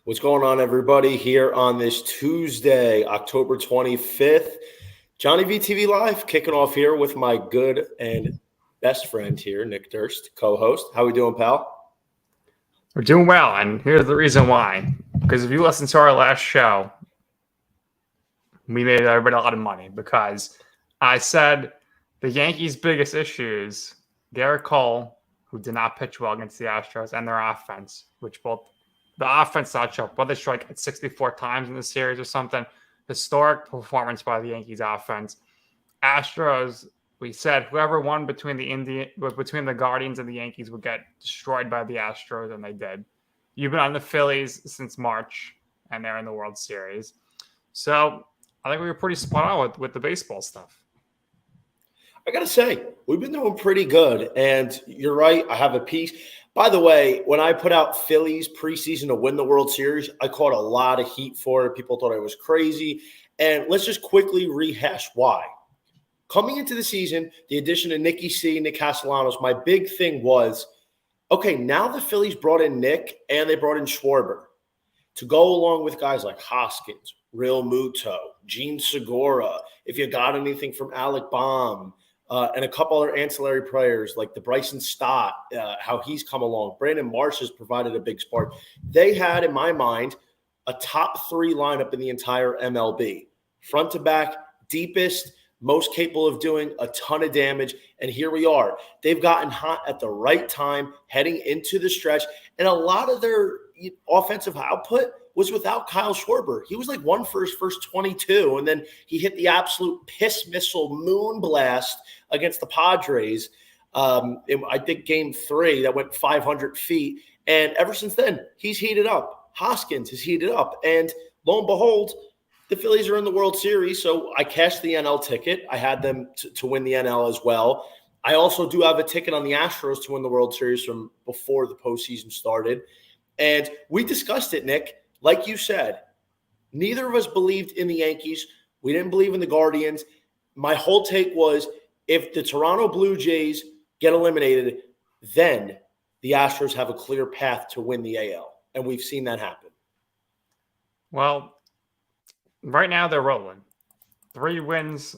What's going on, everybody, here on this Tuesday, October 25th? JohnnyVTV Live, kicking off here with my good and best friend here, Nick Durst, co-host. How we doing, pal? We're doing well, and here's the reason why. Because if you listen to our last show, we made everybody a lot of money because I said the Yankees' biggest issues, Garrett Cole, who did not pitch well against the Astros, and their offense, which both the offense not show, but they strike 64 times in the series or something. Historic performance by the Yankees offense. Astros, we said whoever won between the Guardians and the Yankees would get destroyed by the Astros, and they did. You've been on the Phillies since March, and they're in the World Series. So I think we were pretty spot on with the baseball stuff. I got to say, we've been doing pretty good, and you're right. I have a piece. By the way, when I put out Phillies preseason to win the World Series, I caught a lot of heat for it. People thought I was crazy. And let's just quickly rehash why. Coming into the season, the addition of Nicky C, Nick Castellanos, my big thing was, okay, now the Phillies brought in Nick and they brought in Schwarber to go along with guys like Hoskins, Real Muto, Gene Segura, if you got anything from Alec Baum, and a couple other ancillary players like the Bryson Stott, how he's come along. Brandon Marsh has provided a big spark. They had, in my mind, a top three lineup in the entire MLB. Front to back, deepest, most capable of doing a ton of damage. And here we are. They've gotten hot at the right time, heading into the stretch. And a lot of their offensive output was without Kyle Schwarber. He was like one for his first 22, and then he hit the absolute piss missile moon blast against the Padres. I think game 3 that went 500 feet. And ever since then, he's heated up. Hoskins has heated up. And lo and behold, the Phillies are in the World Series. So I cashed the NL ticket. I had them to win the NL as well. I also do have a ticket on the Astros to win the World Series from before the postseason started. And we discussed it, Nick. Like you said, neither of us believed in the Yankees. We didn't believe in the Guardians. My whole take was if the Toronto Blue Jays get eliminated, then the Astros have a clear path to win the AL. And we've seen that happen. Well, right now they're rolling. 3 wins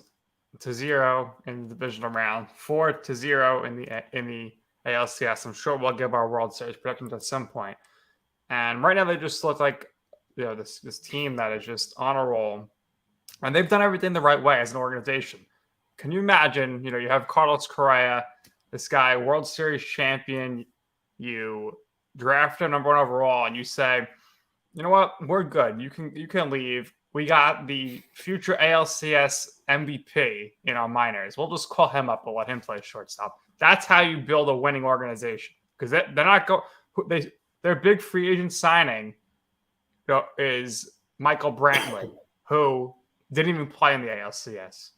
to 0 in the divisional round, 4 to 0 in the ALCS. I'm sure we'll give our World Series predictions at some point. And right now they just look like this team that is just on a roll. And they've done everything the right way as an organization. Can you imagine, you have Carlos Correa, this guy, World Series champion, you draft him number 1 overall, and you say, you know what, we're good. You can leave. We got the future ALCS MVP in our minors. We'll just call him up and let him play shortstop. That's how you build a winning organization. Because they're not their big free agent signing is Michael Brantley, who didn't even play in the ALCS.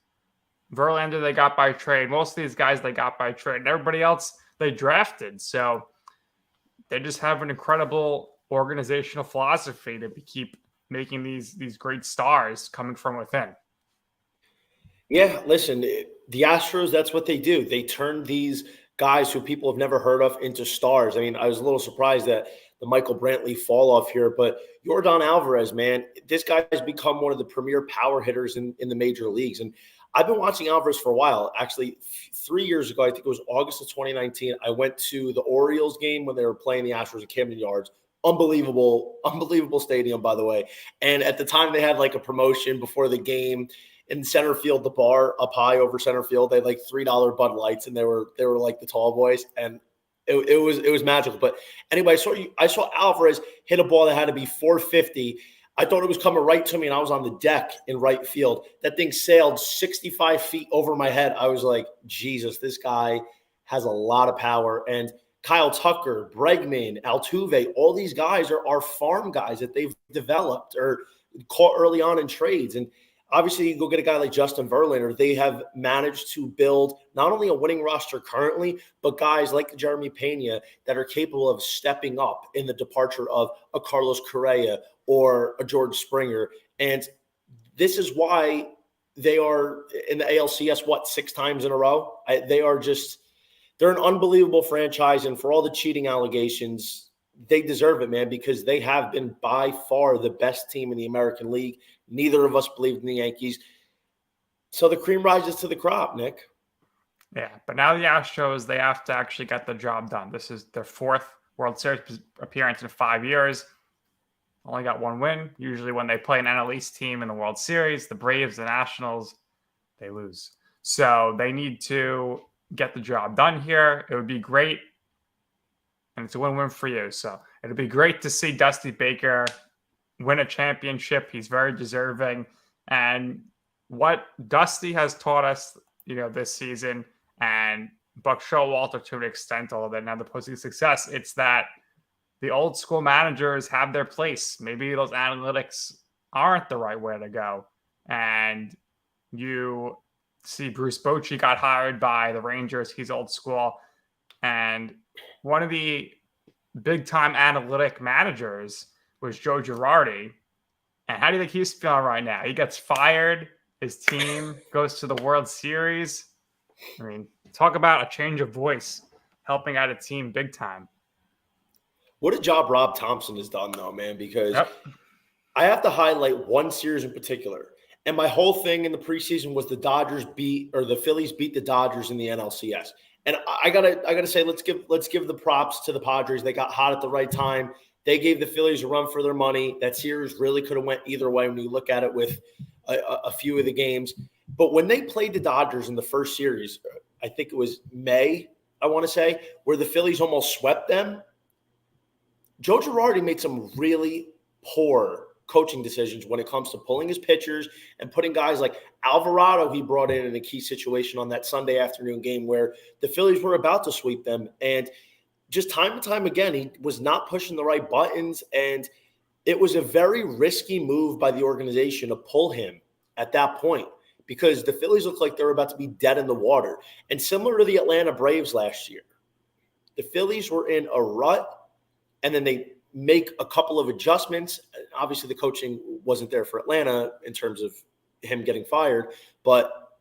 Verlander they got by trade. Most of these guys they got by trade. And everybody else they drafted. So they just have an incredible organizational philosophy to keep making these great stars coming from within. Yeah, listen, the Astros, that's what they do. They turn these guys who people have never heard of into stars. I mean, I was a little surprised that the Michael Brantley fall off here, but Yordan Alvarez, man, this guy has become one of the premier power hitters in the major leagues. And I've been watching Alvarez for a while. Actually, 3 years ago, I think it was August of 2019, I went to the Orioles game when they were playing the Astros at Camden Yards. Unbelievable stadium, by the way. And at the time, they had like a promotion before the game in center field, the bar up high over center field. They had like $3 Bud Lights, and they were like the tall boys, and it was magical. But anyway, I saw Alvarez hit a ball that had to be 450. I thought it was coming right to me, and I was on the deck in right field. That thing sailed 65 feet over my head. I was like, Jesus, this guy has a lot of power. And Kyle Tucker, Bregman, Altuve, all these guys are farm guys that they've developed or caught early on in trades. And obviously, you go get a guy like Justin Verlander. They have managed to build not only a winning roster currently, but guys like Jeremy Pena that are capable of stepping up in the departure of a Carlos Correa or a George Springer. And this is why they are in the ALCS, 6 times in a row? They're an unbelievable franchise. And for all the cheating allegations, they deserve it, man, because they have been by far the best team in the American League. Neither of us believed in the Yankees. So the cream rises to the crop, Nick. Yeah, but now the Astros, they have to actually get the job done. This is their 4th World Series appearance in 5 years. Only got 1 win. Usually when they play an NL East team in the World Series, the Braves, the Nationals, they lose. So they need to get the job done here. It would be great. And it's a win-win for you. So it would be great to see Dusty Baker win a championship. He's very deserving. And what Dusty has taught us, this season, and Buck Showalter to an extent, although they're now the postseason success, it's that the old school managers have their place. Maybe those analytics aren't the right way to go. And you see Bruce Bochy got hired by the Rangers. He's old school. And one of the big-time analytic managers was Joe Girardi. And how do you think he's feeling right now? He gets fired. His team goes to the World Series. I mean, talk about a change of voice, helping out a team big time. What a job Rob Thompson has done, though, man, because I have to highlight one series in particular. And my whole thing in the preseason was the Phillies beat the Dodgers in the NLCS. And I gotta say, let's give the props to the Padres. They got hot at the right time. They gave the Phillies a run for their money. That series really could have went either way when you look at it with a few of the games. But when they played the Dodgers in the first series, I think it was May, I want to say, where the Phillies almost swept them, Joe Girardi made some really poor coaching decisions when it comes to pulling his pitchers and putting guys like Alvarado he brought in a key situation on that Sunday afternoon game where the Phillies were about to sweep them. And just time and time again, he was not pushing the right buttons. And it was a very risky move by the organization to pull him at that point because the Phillies looked like they were about to be dead in the water. And similar to the Atlanta Braves last year, the Phillies were in a rut and then they make a couple of adjustments. Obviously, the coaching wasn't there for Atlanta in terms of him getting fired, but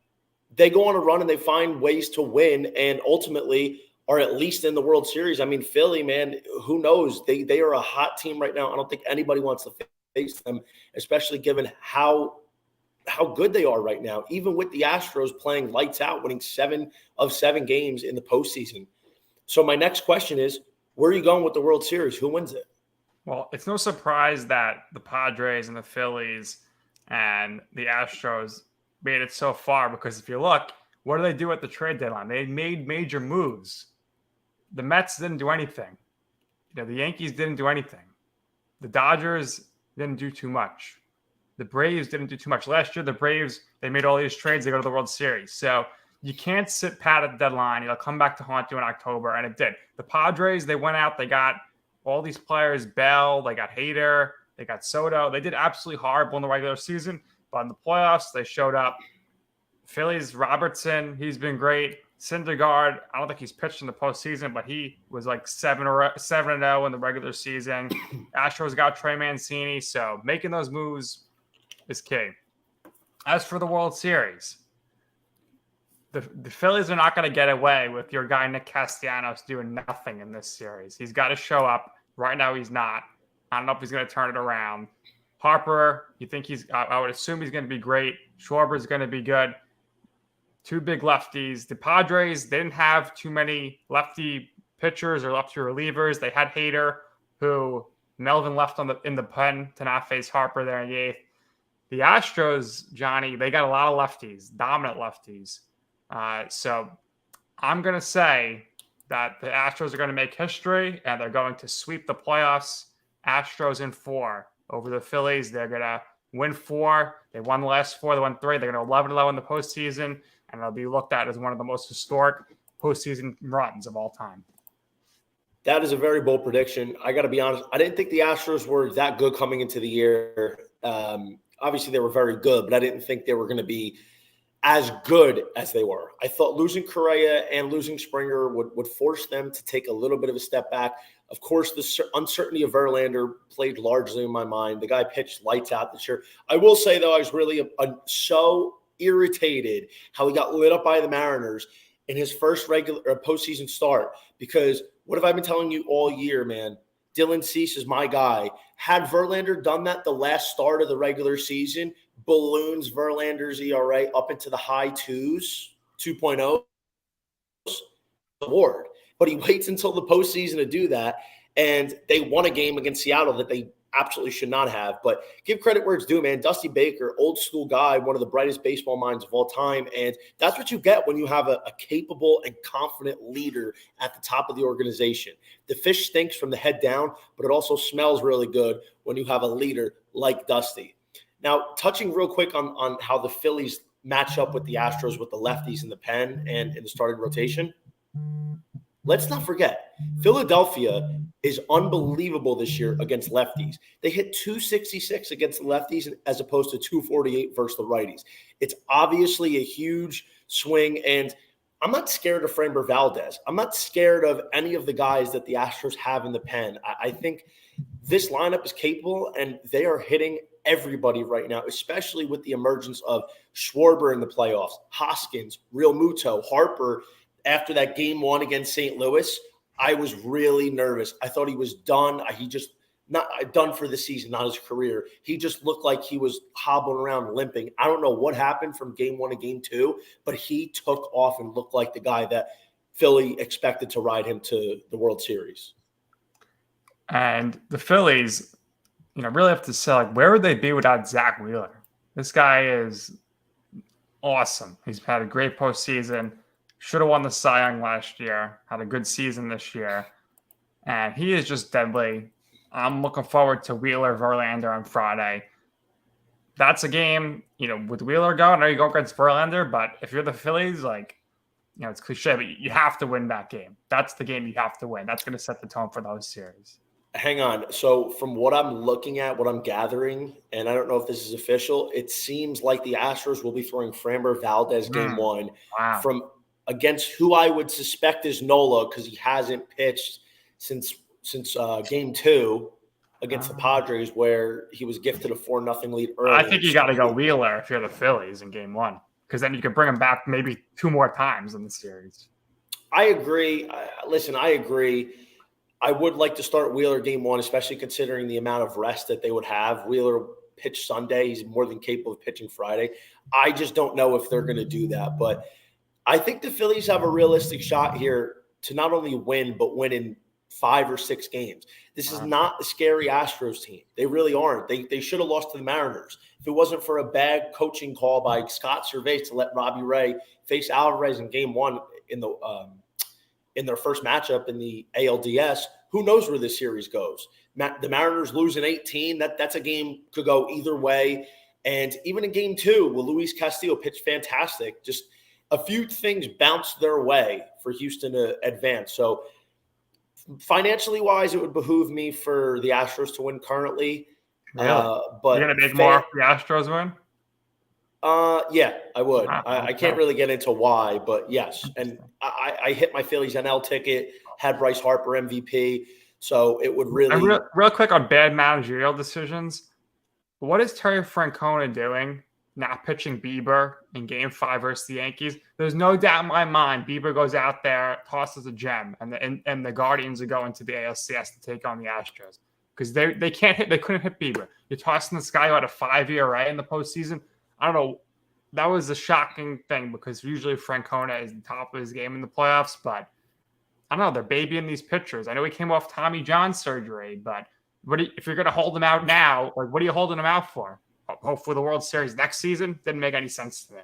they go on a run and they find ways to win and ultimately are at least in the World Series. I mean, Philly, man, who knows? They are a hot team right now. I don't think anybody wants to face them, especially given how good they are right now, even with the Astros playing lights out, winning 7 of 7 games in the postseason. So my next question is, where are you going with the World Series? Who wins it? Well, it's no surprise that the Padres and the Phillies and the Astros made it so far because if you look, what do they do at the trade deadline? They made major moves. The Mets didn't do anything. The Yankees didn't do anything. The Dodgers didn't do too much. The Braves didn't do too much. Last year, the Braves, they made all these trades. They go to the World Series. So you can't sit pat at the deadline. It'll come back to haunt you in October, and it did. The Padres, they went out. They got all these players, Bell, they got Hader, they got Soto. They did absolutely horrible in the regular season, but in the playoffs, they showed up. Phillies, Robertson, he's been great. Syndergaard, I don't think he's pitched in the postseason, but he was like 7-0 in the regular season. Astros got Trey Mancini, so making those moves is key. As for the World Series, the Phillies are not going to get away with your guy Nick Castellanos doing nothing in this series. He's got to show up. Right now, he's not. I don't know if he's going to turn it around. Harper, you think I would assume he's going to be great. Schwarber's going to be good. 2 big lefties. The Padres, they didn't have too many lefty pitchers or lefty relievers. They had Hader, who Melvin left in the pen to not face Harper there in the 8th. The Astros, Johnny, they got a lot of lefties, dominant lefties. So I'm going to say that the Astros are going to make history and they're going to sweep the playoffs. Astros in 4 over the Phillies. They're going to win 4. They won the last 4. They won 3. They're going to 11-0 in the postseason, and it'll be looked at as one of the most historic postseason runs of all time. That is a very bold prediction. I got to be honest. I didn't think the Astros were that good coming into the year. Obviously, they were very good, but I didn't think they were going to be as good as they were. I thought losing Correa and losing Springer would force them to take a little bit of a step back. Of course, the uncertainty of Verlander played largely in my mind. The guy pitched lights out this year. I will say, though, I was really so irritated how he got lit up by the Mariners in his first regular postseason start because what have I been telling you all year, man? Dylan Cease is my guy. Had Verlander done that the last start of the regular season, balloons Verlander's ERA up into the high 2.0 award. But he waits until the postseason to do that, and they won a game against Seattle that they absolutely should not have. But give credit where it's due, man. Dusty Baker, old school guy, one of the brightest baseball minds of all time. And that's what you get when you have a capable and confident leader at the top of the organization. The fish stinks from the head down, but it also smells really good when you have a leader like Dusty. Now, touching real quick on how the Phillies match up with the Astros with the lefties in the pen and in the starting rotation. Let's not forget, Philadelphia is unbelievable this year against lefties. They hit 266 against the lefties as opposed to 248 versus the righties. It's obviously a huge swing, and I'm not scared of Framber Valdez. I'm not scared of any of the guys that the Astros have in the pen. I think this lineup is capable, and they are hitting everybody right now, especially with the emergence of Schwarber in the playoffs, Hoskins, Real Muto, Harper. After that game 1 against St. Louis, I was really nervous. I thought he was done. He just not done for the season, not his career. He just looked like he was hobbling around limping. I don't know what happened from game 1 to game 2, but he took off and looked like the guy that Philly expected to ride him to the World Series. And the Phillies, really have to say, like, where would they be without Zach Wheeler? This guy is awesome. He's had a great postseason. Should have won the Cy Young last year. Had a good season this year. And he is just deadly. I'm looking forward to Wheeler Verlander on Friday. That's a game, with Wheeler going, I know you go against Verlander, but if you're the Phillies, it's cliche, but you have to win that game. That's the game you have to win. That's going to set the tone for the whole series. Hang on. So from what I'm looking at, what I'm gathering, and I don't know if this is official, it seems like the Astros will be throwing Framber Valdez game 1 from against who I would suspect is Nola, because he hasn't pitched since game 2 against the Padres, where he was gifted a 4-0 lead early. I think you got to go Wheeler if you're the Phillies in game 1, because then you can bring him back maybe 2 more times in the series. I agree. Listen, I agree. I would like to start Wheeler game 1, especially considering the amount of rest that they would have. Wheeler pitched Sunday. He's more than capable of pitching Friday. I just don't know if they're going to do that, but I think the Phillies have a realistic shot here to not only win, but win in 5 or 6 games. This is not a scary Astros team. They really aren't. They should have lost to the Mariners. If it wasn't for a bad coaching call by Scott Servais to let Robbie Ray face Alvarez in game 1 in their first matchup in the ALDS, who knows where this series goes? The Mariners lose in 18. That's a game could go either way. And even in game 2, where Luis Castillo pitched fantastic, just a few things bounced their way for Houston to advance. So financially wise, it would behoove me for the Astros to win currently. Really? But you're going to make more if the Astros win? Yeah, I would. Wow. I can't really get into why, but yes. And I hit my Phillies NL ticket, had Bryce Harper MVP. So it would really – real quick on bad managerial decisions. What is Terry Francona doing not pitching Bieber in game 5 versus the Yankees? There's no doubt in my mind Bieber goes out there, tosses a gem, and the Guardians are going to the ALCS to take on the Astros because they can't hit. They couldn't hit Bieber. You're tossing this guy who had a 5 ERA in the postseason. I don't know. That was a shocking thing because usually Francona is the top of his game in the playoffs, but I don't know. They're babying these pitchers. I know he came off Tommy John surgery, but if you're going to hold him out now, what are you holding him out for? Hopefully the World Series next season? Didn't make any sense to me.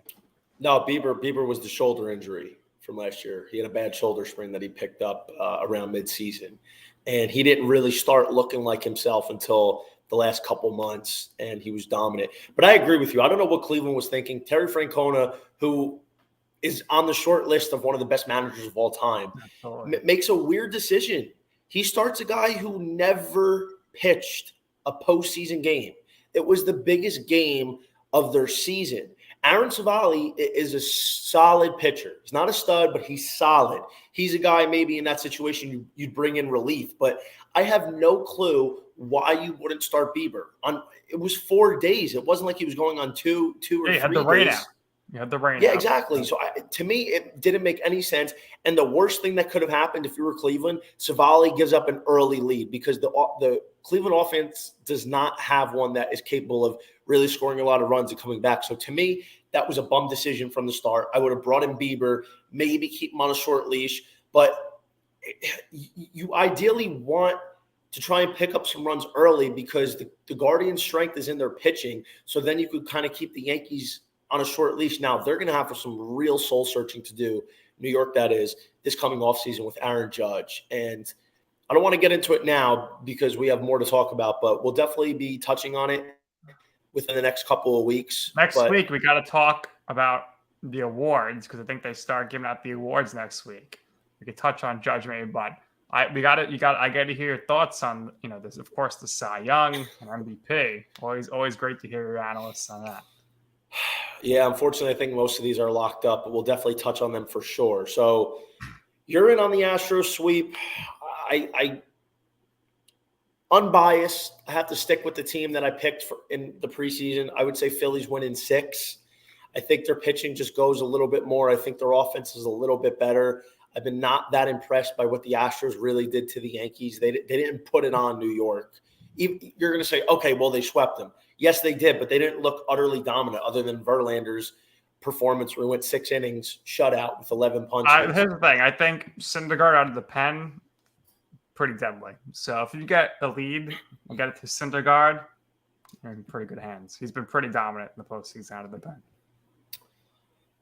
No, Bieber was the shoulder injury from last year. He had a bad shoulder sprain that he picked up around midseason. And he didn't really start looking like himself until the last couple months, and he was dominant. But I agree with you. I don't know what Cleveland was thinking. Terry Francona, who is on the short list of one of the best managers of all time, makes a weird decision. He starts a guy who never pitched a postseason game. It was the biggest game of their season. Aaron Savali is a solid pitcher. He's not a stud, but he's solid. He's a guy maybe in that situation you'd bring in relief. But I have no clue why you wouldn't start Bieber. It was 4 days. It wasn't like he was going on two or 3 days. He had the rain out. You had the rain. Yeah, exactly. So to me, it didn't make any sense. And the worst thing that could have happened if you were Cleveland, Savali gives up an early lead because the Cleveland offense does not have one that is capable of really scoring a lot of runs and coming back. So to me, that was a bum decision from the start. I would have brought in Bieber, maybe keep him on a short leash, but you ideally want to try and pick up some runs early because the Guardians' strength is in their pitching. So then you could kind of keep the Yankees on a short leash. Now, they're going to have some real soul searching to do, New York that is, this coming offseason with Aaron Judge. And I don't want to get into it now because we have more to talk about, but we'll definitely be touching on it within the next couple of weeks. Next week, we got to talk about the awards because I think they start giving out the awards next week. We could touch on Judge maybe, but I got to hear your thoughts on, this, of course, the Cy Young and MVP. Always great to hear your analysts on that. Yeah, unfortunately, I think most of these are locked up, but we'll definitely touch on them for sure. So you're in on the Astros sweep. I unbiased, I have to stick with the team that I picked in the preseason. I would say Phillies win in 6. I think their pitching just goes a little bit more. I think their offense is a little bit better. I've been not that impressed by what the Astros really did to the Yankees. They didn't put it on New York. You're going to say, okay, well, they swept them. Yes, they did, but they didn't look utterly dominant other than Verlander's performance where he went 6 innings, shutout with 11 punches. Here's the thing. I think Syndergaard out of the pen, pretty deadly. So if you get a lead and get it to Syndergaard, you're in pretty good hands. He's been pretty dominant in the postseason out of the pen.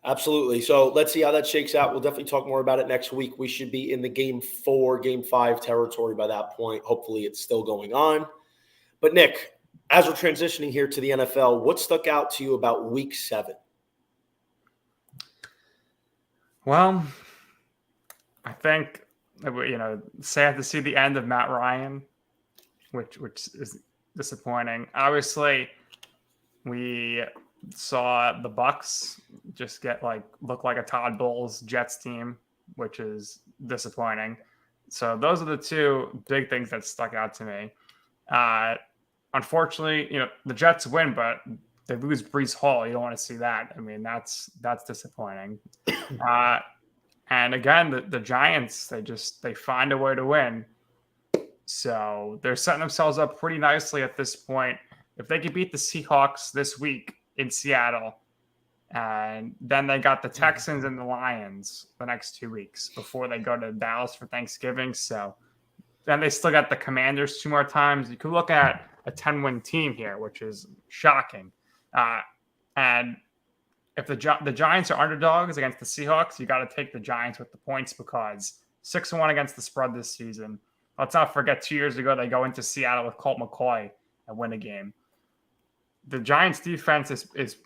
Absolutely. So let's see how that shakes out. We'll definitely talk more about it next week. We should be in the Game 4, Game 5 territory by that point. Hopefully it's still going on. But Nick, as we're transitioning here to the NFL, what stuck out to you about Week 7? Well, I think, sad to see the end of Matt Ryan, which is disappointing. Obviously, we saw the Bucks just look like a Todd Bowles Jets team, which is disappointing. So those are the two big things that stuck out to me. Unfortunately, the Jets win, but they lose Breece Hall. You don't want to see that. I mean, that's disappointing. And again, the Giants, they find a way to win. So they're setting themselves up pretty nicely at this point. If they could beat the Seahawks this week in Seattle, and then they got the Texans and the Lions the next 2 weeks before they go to Dallas for Thanksgiving. So then they still got the Commanders 2 more times. You could look at a 10-win team here, which is shocking. And if the Giants are underdogs against the Seahawks, you got to take the Giants with the points because 6-1 against the spread this season. Let's not forget 2 years ago, they go into Seattle with Colt McCoy and win a game. The Giants defense is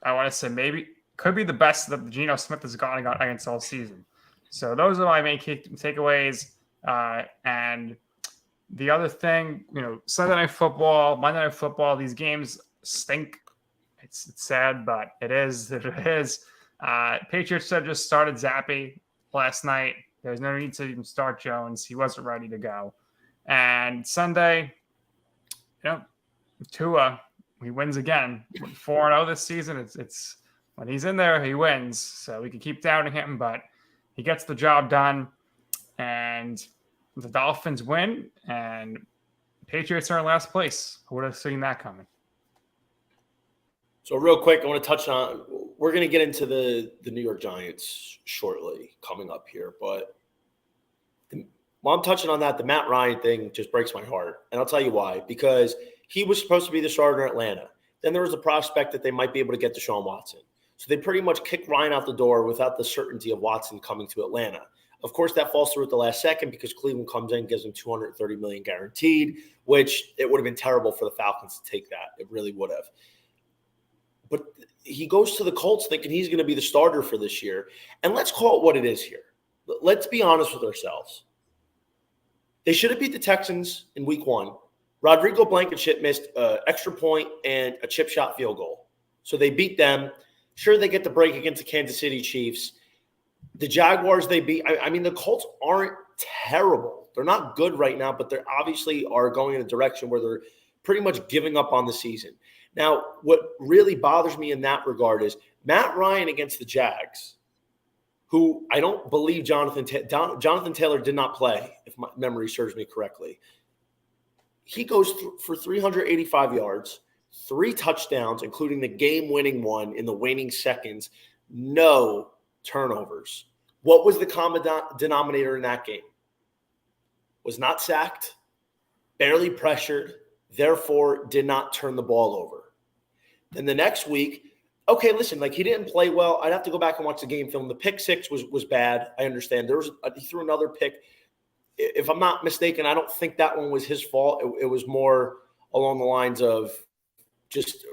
I want to say maybe could be the best that Geno Smith has gone against all season. So those are my main takeaways. And the other thing, Sunday Night Football, Monday Night Football, these games stink. It's sad, but it is. Patriots have just started Zappy last night. There's no need to even start Jones. He wasn't ready to go. And Sunday, Tua, he wins again. 4-0 this season. It's when he's in there, he wins. So we can keep doubting him, but he gets the job done. And the Dolphins win, and Patriots are in last place. Who would have seen that coming? So real quick, I want to touch on – we're going to get into the New York Giants shortly coming up here. But while I'm touching on that, the Matt Ryan thing just breaks my heart. And I'll tell you why. Because he was supposed to be the starter in Atlanta. Then there was a prospect that they might be able to get Deshaun Watson. So they pretty much kicked Ryan out the door without the certainty of Watson coming to Atlanta. Of course, that falls through at the last second because Cleveland comes in and gives him $230 million guaranteed, which it would have been terrible for the Falcons to take that. It really would have. But he goes to the Colts thinking he's going to be the starter for this year. And let's call it what it is here. Let's be honest with ourselves. They should have beat the Texans in week 1. Rodrigo Blankenship missed an extra point and a chip shot field goal. So they beat them. Sure, they get the break against the Kansas City Chiefs. The Jaguars they beat. I mean, the Colts aren't terrible. They're not good right now, but they obviously are going in a direction where they're pretty much giving up on the season. Now, what really bothers me in that regard is Matt Ryan against the Jags, who I don't believe Jonathan Taylor did not play, if my memory serves me correctly. He goes for 385 yards, 3 touchdowns, including the game-winning one in the waning seconds, no turnovers. What was the common denominator in that game? Was not sacked, barely pressured, therefore did not turn the ball over. Then the next week, okay, listen, like he didn't play well. I'd have to go back and watch the game film. The pick 6 was bad. I understand. He threw another pick. If I'm not mistaken, I don't think that one was his fault. It was more along the lines of just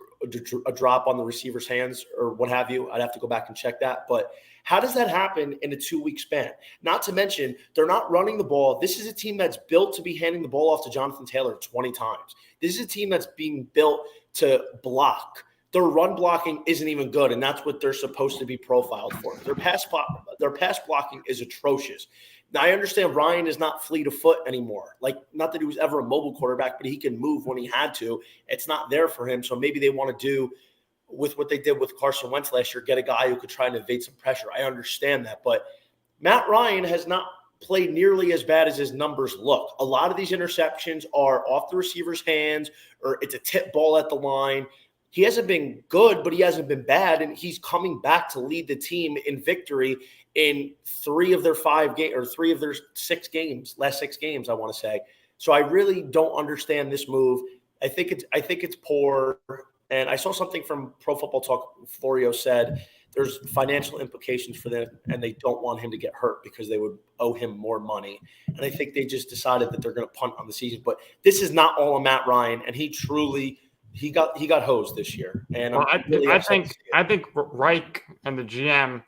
a drop on the receiver's hands or what have you. I'd have to go back and check that. But how does that happen in a 2-week span? Not to mention, they're not running the ball. This is a team that's built to be handing the ball off to Jonathan Taylor 20 times. This is a team that's being built to block. Their run blocking isn't even good, and that's what they're supposed to be profiled for. Their pass blocking is atrocious. Now, I understand Ryan is not fleet of foot anymore. Like, not that he was ever a mobile quarterback, but he can move when he had to. It's not there for him, so maybe they want to do with what they did with Carson Wentz last year, get a guy who could try and evade some pressure. I understand that, but Matt Ryan has not played nearly as bad as his numbers look. A lot of these interceptions are off the receiver's hands, or it's a tip ball at the line. He hasn't been good, but he hasn't been bad, and he's coming back to lead the team in victory in 3 of their 5 games, or 3 of their 6 games, last 6 games, I want to say. So I really don't understand this move. I think it's poor. And I saw something from Pro Football Talk. Florio said there's financial implications for them, and they don't want him to get hurt because they would owe him more money. And I think they just decided that they're going to punt on the season. But this is not all on Matt Ryan, and he got hosed this year. And well, I think Reich and the GM,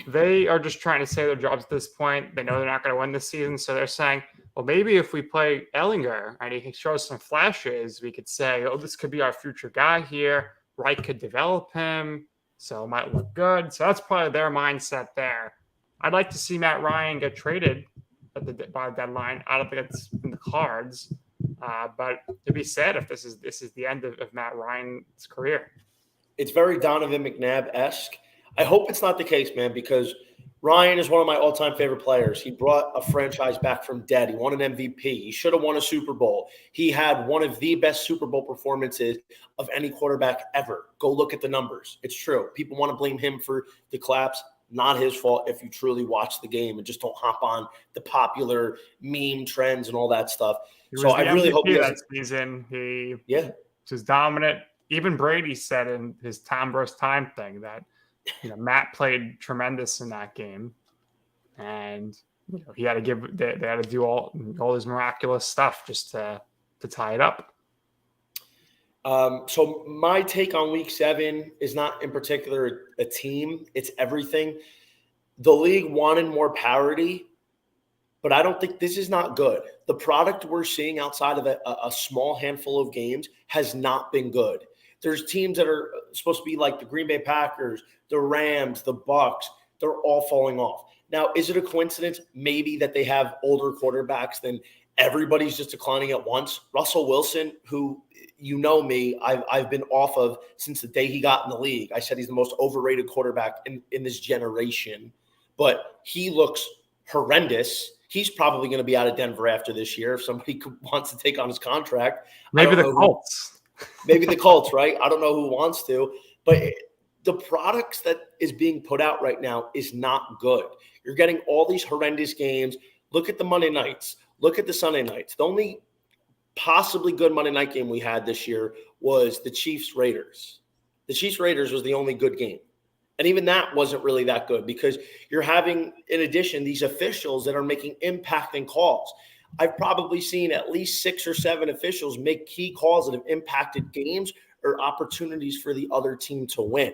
they are just trying to save their jobs at this point. They know they're not going to win this season, so they're saying, well, maybe if we play Ellinger and he shows some flashes, we could say, oh, this could be our future guy here. Reich could develop him, so it might look good. So that's probably their mindset there. I'd like to see Matt Ryan get traded by the deadline. I don't think it's in the cards. But to be said, if this is the end of Matt Ryan's career. It's very Donovan McNabb-esque. I hope it's not the case, man, because Ryan is one of my all-time favorite players. He brought a franchise back from dead. He won an MVP. He should have won a Super Bowl. He had one of the best Super Bowl performances of any quarterback ever. Go look at the numbers. It's true. People want to blame him for the collapse. Not his fault if you truly watch the game and just don't hop on the popular meme trends and all that stuff. So I really hope that season. He was dominant. Even Brady said in his Tom versus Time thing that Matt played tremendous in that game, and he had to they had to do all this miraculous stuff just to tie it up. So my take on Week 7 is not in particular a team; it's everything. The league wanted more parity, but I don't think this is not good. The product we're seeing outside of a small handful of games has not been good. There's teams that are supposed to be like the Green Bay Packers, the Rams, the Bucks. They're all falling off. Now, is it a coincidence maybe that they have older quarterbacks than everybody's just declining at once? Russell Wilson, who me, I've been off of since the day he got in the league. I said he's the most overrated quarterback in this generation, but he looks horrendous. He's probably going to be out of Denver after this year if somebody wants to take on his contract. Maybe the Colts. Maybe the Colts, right? I don't know who wants to, but the products that is being put out right now is not good. You're getting all these horrendous games. Look at the Monday nights. Look at the Sunday nights. The only possibly good Monday night game we had this year was the Chiefs-Raiders. The Chiefs-Raiders was the only good game. And even that wasn't really that good because you're having, in addition, these officials that are making impacting calls. I've probably seen at least 6 or 7 officials make key calls that have impacted games or opportunities for the other team to win.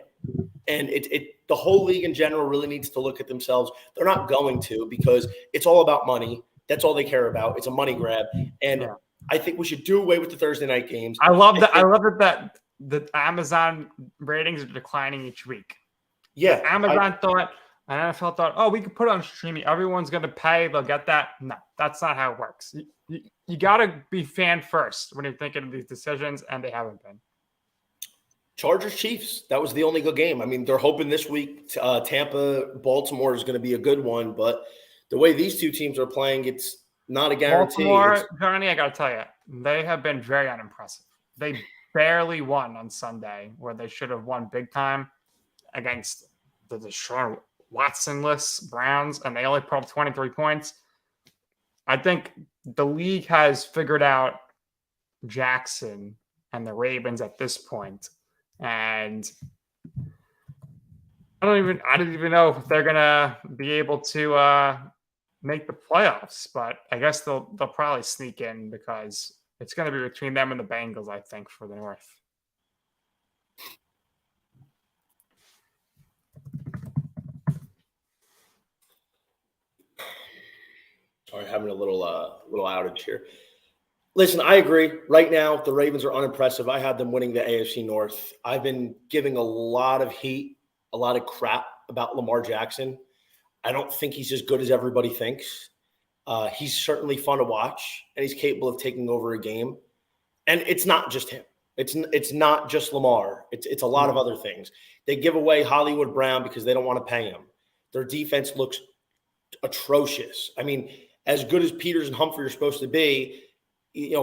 And the whole league in general really needs to look at themselves. They're not going to because it's all about money. That's all they care about. It's a money grab. And I think we should do away with the Thursday night games. I love that the Amazon ratings are declining each week. Yeah. Amazon thought, and NFL thought, oh, we could put it on streaming. Everyone's going to pay. They'll get that. No, that's not how it works. You got to be fan first when you're thinking of these decisions, and they haven't been. Chargers Chiefs. That was the only good game. I mean, they're hoping this week Tampa Baltimore is going to be a good one, but the way these two teams are playing, it's not a guarantee. Baltimore, Johnny, I got to tell you, they have been very unimpressive. They barely won on Sunday, where they should have won big time against the Deshaun Watson-less Browns, and they only put up 23 points. I think the league has figured out Jackson and the Ravens at this point, and I don't even know if they're gonna be able to make the playoffs, but I guess they'll probably sneak in because it's going to be between them and the Bengals, I think, for the North. Sorry, having a little outage here. Listen, I agree. Right now, the Ravens are unimpressive. I had them winning the AFC North. I've been giving a lot of heat, a lot of crap about Lamar Jackson. I don't think he's as good as everybody thinks. He's certainly fun to watch, and he's capable of taking over a game. And it's not just him. It's not just Lamar. It's a lot of other things. They give away Hollywood Brown because they don't want to pay him. Their defense looks atrocious. I mean, as good as Peters and Humphrey are supposed to be,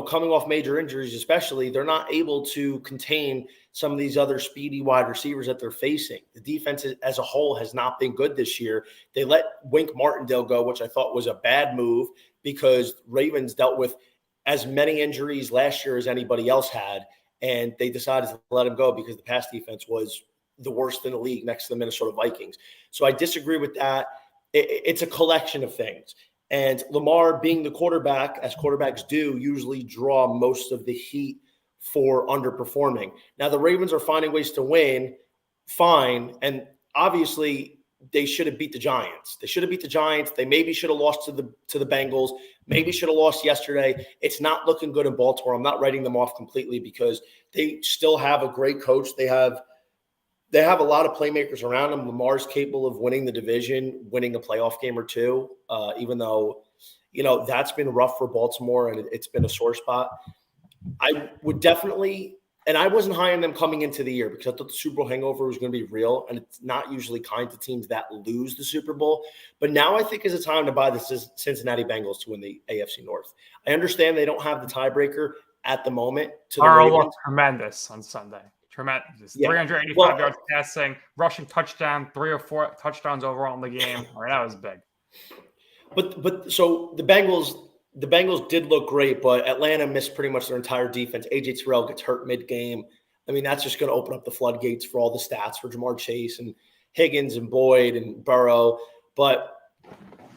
coming off major injuries especially, they're not able to contain some of these other speedy wide receivers that they're facing. The defense as a whole has not been good this year. They let Wink Martindale go, which I thought was a bad move because Ravens dealt with as many injuries last year as anybody else had, and they decided to let him go because the pass defense was the worst in the league next to the Minnesota Vikings. So I disagree with that. It's a collection of things. And Lamar, being the quarterback, as quarterbacks do, usually draw most of the heat for underperforming. Now, the Ravens are finding ways to win, fine. And obviously, they should have beat the Giants. They maybe should have lost to the Bengals, maybe should have lost yesterday. It's not looking good in Baltimore. I'm not writing them off completely because they still have a great coach. They have a lot of playmakers around them. Lamar's capable of winning the division, winning a playoff game or two, even though, that's been rough for Baltimore and it's been a sore spot. I would definitely – and I wasn't high on them coming into the year because I thought the Super Bowl hangover was going to be real, and it's not usually kind to teams that lose the Super Bowl. But now I think is a time to buy the Cincinnati Bengals to win the AFC North. I understand they don't have the tiebreaker at the moment to the Ravens. Ravens. Tremendous on Sunday. Tremendous. Yeah. 385 yards passing, rushing touchdown, 3 or 4 touchdowns overall in the game. All right, that was big. But so the Bengals did look great, but Atlanta missed pretty much their entire defense. A.J. Terrell gets hurt mid-game. I mean, that's just going to open up the floodgates for all the stats for Jamar Chase and Higgins and Boyd and Burrow. But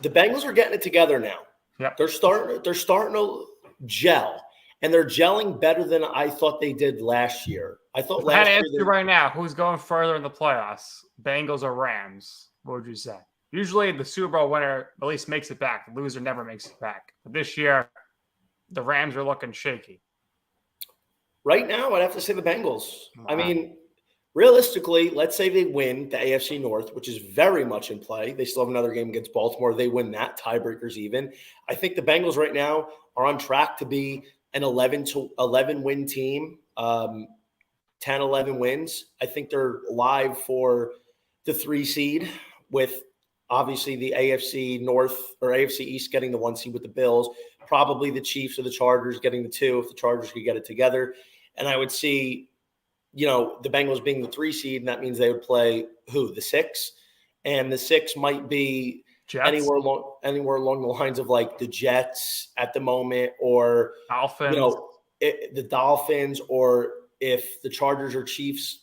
the Bengals are getting it together now. Yep. They're starting to gel, and they're gelling better than I thought they did last year. I thought last year. I ask you right now, who's going further in the playoffs? Bengals or Rams? What would you say? Usually the Super Bowl winner at least makes it back. The loser never makes it back. But this year, the Rams are looking shaky. Right now, I'd have to say the Bengals. Wow. I mean, realistically, let's say they win the AFC North, which is very much in play. They still have another game against Baltimore. They win that. Tiebreakers even. I think the Bengals right now are on track to be an 11-win team, 10, 11 wins. I think they're live for the 3 seed with – obviously, the AFC North or AFC East getting the 1 seed with the Bills, probably the Chiefs or the Chargers getting the 2 if the Chargers could get it together. And I would see, the Bengals being the 3 seed, and that means they would play who? The 6? And the 6 might be anywhere along the lines of like the Jets at the moment or Dolphins. The Dolphins, or if the Chargers or Chiefs,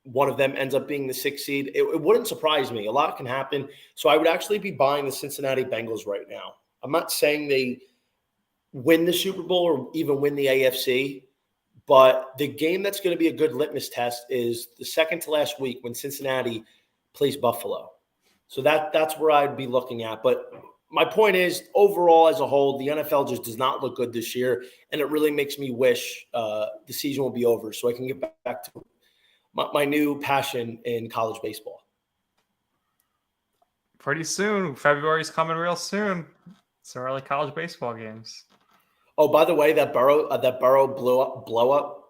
one of them ends up being the 6th seed. It wouldn't surprise me. A lot can happen. So I would actually be buying the Cincinnati Bengals right now. I'm not saying they win the Super Bowl or even win the AFC, but the game that's going to be a good litmus test is the second to last week when Cincinnati plays Buffalo. So that's where I'd be looking at. But my point is, overall, as a whole, the NFL just does not look good this year, and it really makes me wish the season will be over so I can get back to my new passion in college baseball. Pretty soon. February's coming real soon. It's early college baseball games. Oh, by the way, that Burrow blow up.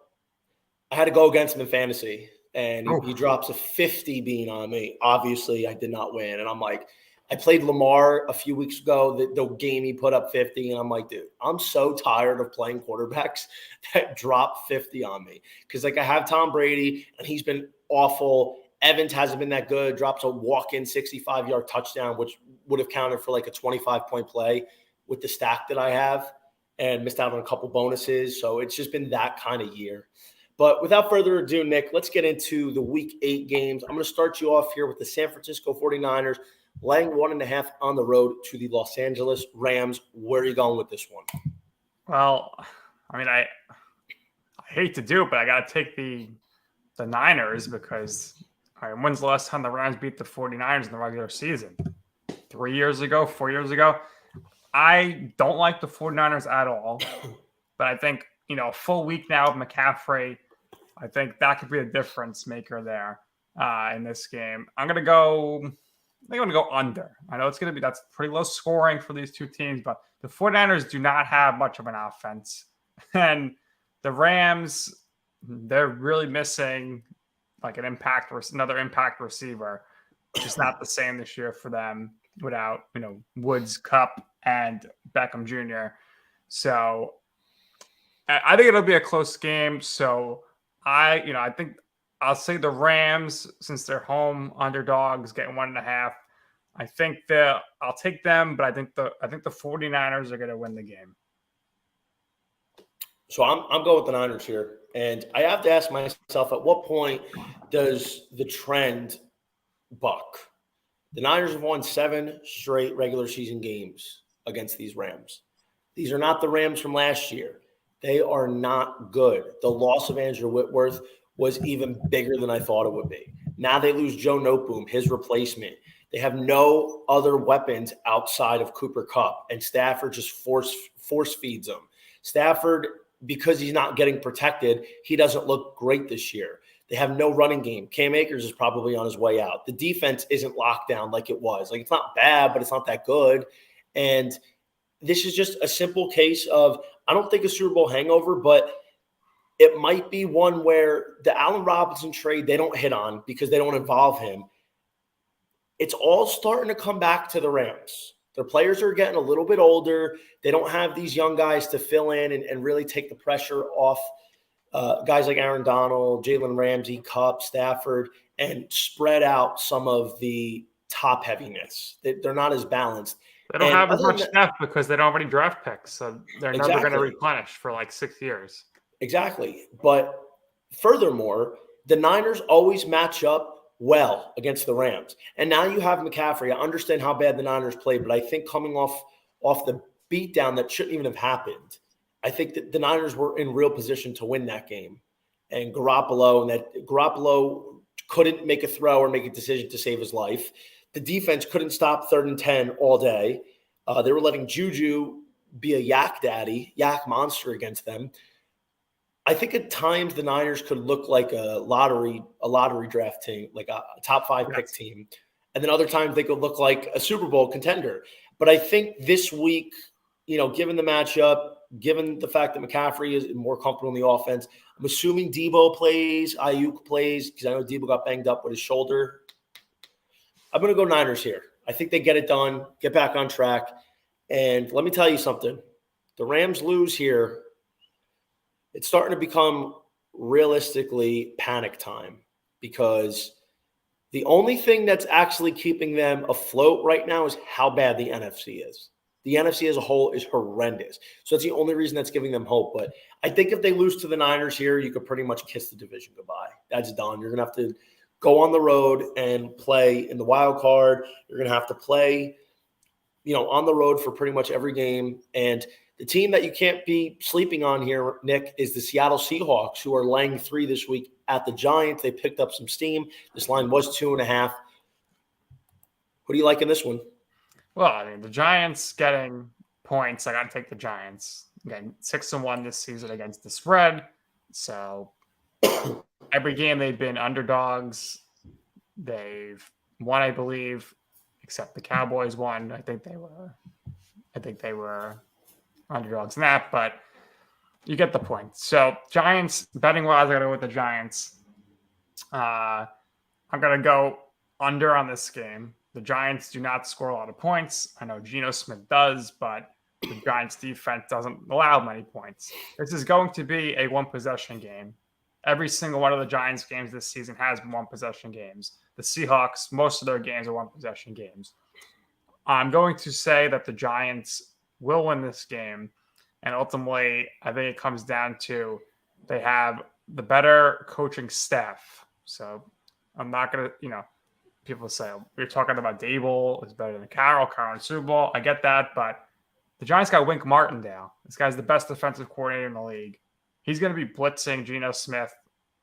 I had to go against him in fantasy. and he drops a 50 bean on me. Obviously, I did not win. And I'm like, I played Lamar a few weeks ago, the game he put up 50. And I'm like, dude, I'm so tired of playing quarterbacks that drop 50 on me. Because, like, I have Tom Brady, and he's been awful. Evans hasn't been that good. Drops a walk-in 65-yard touchdown, which would have counted for like a 25-point play with the stack that I have, and missed out on a couple bonuses. So it's just been that kind of year. But without further ado, Nick, let's get into the Week 8 games. I'm going to start you off here with the San Francisco 49ers laying 1.5 on the road to the Los Angeles Rams. Where are you going with this one? Well, I mean, I hate to do it, but I got to take the Niners because when's the last time the Rams beat the 49ers in the regular season? 3 years ago, 4 years ago? I don't like the 49ers at all, but I think, a full week now of McCaffrey, I think that could be a difference maker there in this game. I'm going to go under. I know that's pretty low scoring for these two teams, but the 49ers do not have much of an offense. And the Rams, they're really missing like another impact receiver, which is not the same this year for them without, Woods, Cup, and Beckham Jr. So I think it'll be a close game. So I think I'll say the Rams, since they're home underdogs, getting 1.5. I think I'll take them, but I think the 49ers are going to win the game. So I'm going with the Niners here. And I have to ask myself, at what point does the trend buck? The Niners have won 7 straight regular season games against these Rams. These are not the Rams from last year. They are not good. The loss of Andrew Whitworth was even bigger than I thought it would be. Now they lose Joe Noteboom, his replacement. They have no other weapons outside of Cooper Kupp, and Stafford just force feeds them. Stafford, because he's not getting protected, he doesn't look great this year. They have no running game. Cam Akers is probably on his way out. The defense isn't locked down like it was. Like, it's not bad, but it's not that good. And this is just a simple case of, I don't think a Super Bowl hangover, but it might be one where the Allen Robinson trade they don't hit on because they don't involve him. It's all starting to come back to the Rams. Their players are getting a little bit older. They don't have these young guys to fill in and really take the pressure off guys like Aaron Donald, Jalen Ramsey, Kupp, Stafford, and spread out some of the top heaviness. They're not as balanced. They don't have as much depth because they don't have any draft picks, so they're never going to replenish for like 6 years. Exactly. But furthermore, the Niners always match up well against the Rams. And now you have McCaffrey. I understand how bad the Niners played, but I think coming off the beatdown that shouldn't even have happened, I think that the Niners were in real position to win that game. And Garoppolo couldn't make a throw or make a decision to save his life. The defense couldn't stop 3rd and 10 all day. They were letting Juju be a yak monster against them. I think at times the Niners could look like a lottery draft team, like a top 5 pick team. And then other times they could look like a Super Bowl contender. But I think this week, given the matchup, given the fact that McCaffrey is more comfortable in the offense, I'm assuming Debo plays, Ayuk plays, because I know Debo got banged up with his shoulder. I'm going to go Niners here. I think they get it done, get back on track. And let me tell you something. The Rams lose here. It's starting to become realistically panic time, because the only thing that's actually keeping them afloat right now is how bad the NFC is. The NFC as a whole is horrendous. So that's the only reason that's giving them hope. But I think if they lose to the Niners here, you could pretty much kiss the division goodbye. That's done. You're going to have to go on the road and play in the wild card. You're going to have to play, on the road for pretty much every game. And the team that you can't be sleeping on here, Nick, is the Seattle Seahawks, who are laying 3 this week at the Giants. They picked up some steam. This line was 2.5. Who do you like in this one? Well, I mean, the Giants getting points. I got to take the Giants. Again, 6-1 this season against the spread. So every game they've been underdogs. They've won, I believe, except the Cowboys won. I think they were underdogs in that, but you get the point. So Giants, betting wise, I got to go with the Giants. I'm going to go under on this game. The Giants do not score a lot of points. I know Geno Smith does, but the Giants defense doesn't allow many points. This is going to be a one-possession game. Every single one of the Giants games this season has been one-possession games. The Seahawks, most of their games are one-possession games. I'm going to say that the Giants will win this game. And ultimately, I think it comes down to they have the better coaching staff. So I'm not going to, people say, we're talking about Dable is better than Carroll in Super Bowl. I get that, but the Giants got Wink Martindale. This guy's the best defensive coordinator in the league. He's going to be blitzing Geno Smith.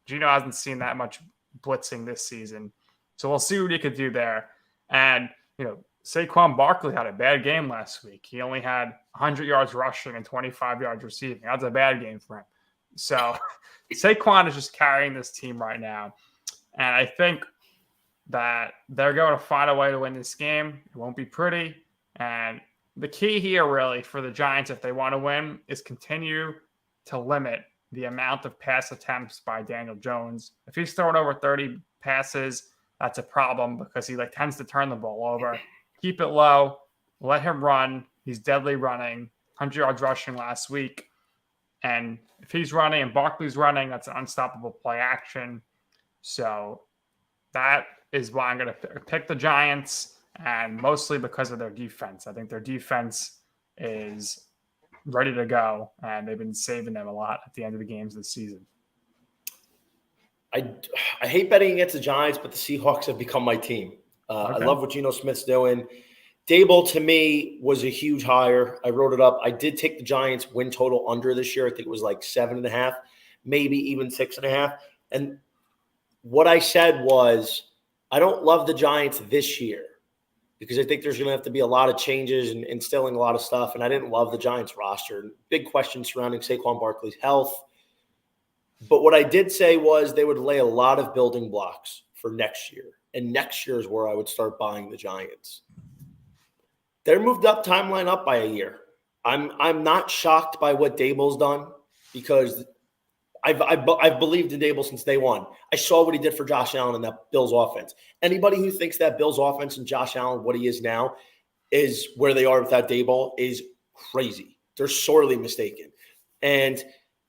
Geno hasn't seen that much blitzing this season. So we'll see what he could do there. And, Saquon Barkley had a bad game last week. He only had 100 yards rushing and 25 yards receiving. That's a bad game for him. So Saquon is just carrying this team right now. And I think that they're going to find a way to win this game. It won't be pretty. And the key here really for the Giants, if they want to win, is continue to limit the amount of pass attempts by Daniel Jones. If he's throwing over 30 passes, that's a problem because he tends to turn the ball over. Keep it low. Let him run. He's deadly running. 100 yards rushing last week. And if he's running and Barkley's running, that's an unstoppable play action. So that is why I'm going to pick the Giants, and mostly because of their defense. I think their defense is ready to go, and they've been saving them a lot at the end of the games this season. I hate betting against the Giants, but the Seahawks have become my team. Okay. I love what Geno Smith's doing. Dable, to me, was a huge hire. I wrote it up. I did take the Giants win total under this year. I think it was 7.5, maybe even 6.5. And what I said was, I don't love the Giants this year because I think there's going to have to be a lot of changes and instilling a lot of stuff. And I didn't love the Giants roster. Big questions surrounding Saquon Barkley's health. But what I did say was they would lay a lot of building blocks for next year. And next year is where I would start buying the Giants. They're moved up timeline up by a year. I'm not shocked by what Dable's done because I've believed in Dable since day one. I saw what he did for Josh Allen in that Bills offense. Anybody who thinks that Bills offense and Josh Allen, what he is now, is where they are without Dable is crazy. They're sorely mistaken. And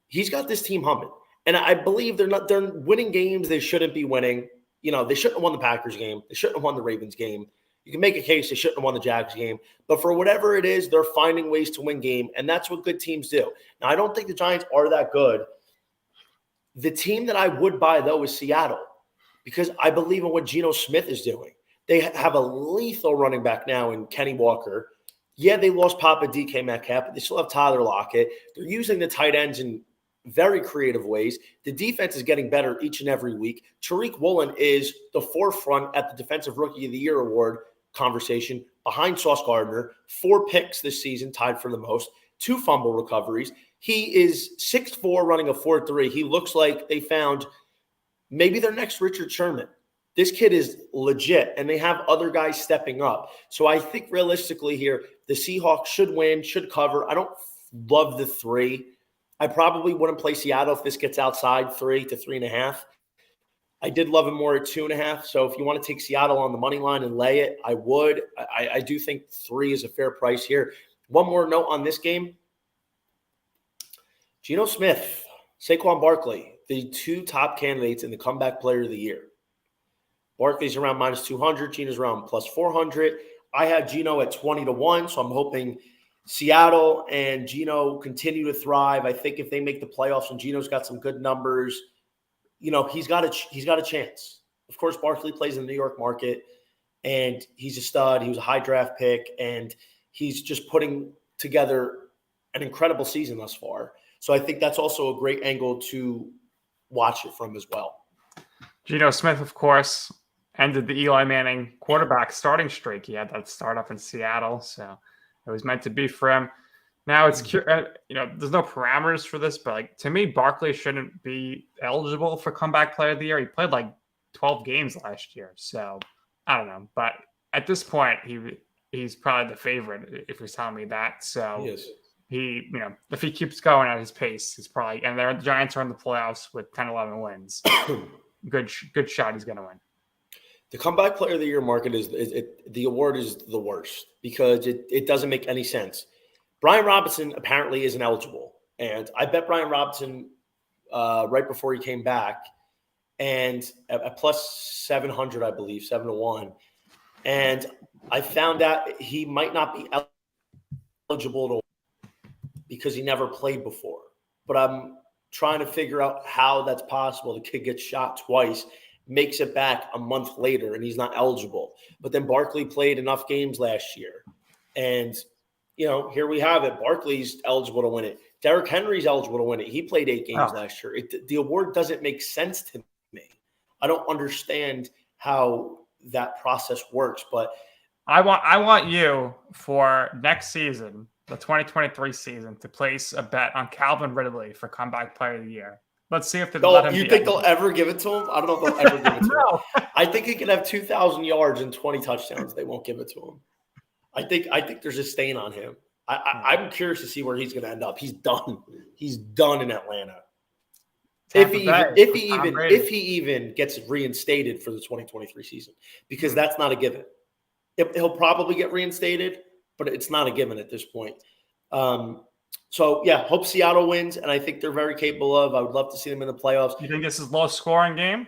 he's got this team humming. And I believe they're winning games they shouldn't be winning. They shouldn't have won the Packers game. They shouldn't have won the Ravens game. You can make a case they shouldn't have won the Jags game. But for whatever it is, they're finding ways to win game, and that's what good teams do. Now, I don't think the Giants are that good. The team that I would buy, though, is Seattle because I believe in what Geno Smith is doing. They have a lethal running back now in Kenny Walker. Yeah, they lost Papa DK Metcalf, but they still have Tyler Lockett. They're using the tight ends in very creative ways. The defense is getting better each and every week. Tariq Woolen is the forefront at the Defensive Rookie of the Year award conversation behind Sauce Gardner. 4 picks this season, tied for the most. 2 fumble recoveries. He is 6'4", running a 4.3. He looks like they found maybe their next Richard Sherman. This kid is legit, and they have other guys stepping up. So I think realistically here, the Seahawks should win, should cover. I don't love the 3. I probably wouldn't play Seattle if this gets outside 3 to 3.5. I did love him more at 2.5. So if you want to take Seattle on the money line and lay it, I would. I do think 3 is a fair price here. One more note on this game. Geno Smith, Saquon Barkley, the 2 top candidates in the comeback player of the year. Barkley's around -200. Geno's around +400. I have Geno at 20-1, so I'm hoping Seattle and Geno continue to thrive. I think if they make the playoffs and Geno's got some good numbers, he's got a chance. Of course, Barkley plays in the New York market, and he's a stud. He was a high draft pick, and he's just putting together an incredible season thus far. So I think that's also a great angle to watch it from as well. Geno Smith, of course, ended the Eli Manning quarterback starting streak. He had that start up in Seattle, so it was meant to be for him. Now it's, there's no parameters for this, but to me, Barkley shouldn't be eligible for comeback player of the year. He played 12 games last year, so I don't know. But at this point, he's probably the favorite if you're telling me that. So he, if he keeps going at his pace, he's probably, and the Giants are in the playoffs with 10, 11 wins. good shot he's going to win. The comeback player of the year market the award is the worst because it doesn't make any sense. Brian Robinson apparently isn't eligible, and I bet Brian Robinson right before he came back, and at plus 700, I believe 7-1, and I found out he might not be eligible to because he never played before. But I'm trying to figure out how that's possible. The kid gets shot twice, makes it back a month later, and he's not eligible. But then Barkley played enough games last year. And, here we have it. Barkley's eligible to win it. Derrick Henry's eligible to win it. He played 8 games last year. The award doesn't make sense to me. I don't understand how that process works. But I want you for next season, the 2023 season, to place a bet on Calvin Ridley for comeback player of the year. Let's see if you think they'll ever give it to him? I don't know if they'll ever give it to him. I think he could have 2,000 yards and 20 touchdowns. They won't give it to him. I think there's a stain on him. I'm curious to see where he's going to end up. He's done. He's done in Atlanta. If he even gets reinstated for the 2023 season, because that's not a given. He'll probably get reinstated, but it's not a given at this point. So, hope Seattle wins, and I think they're very capable of. I would love to see them in the playoffs. You think this is low-scoring game?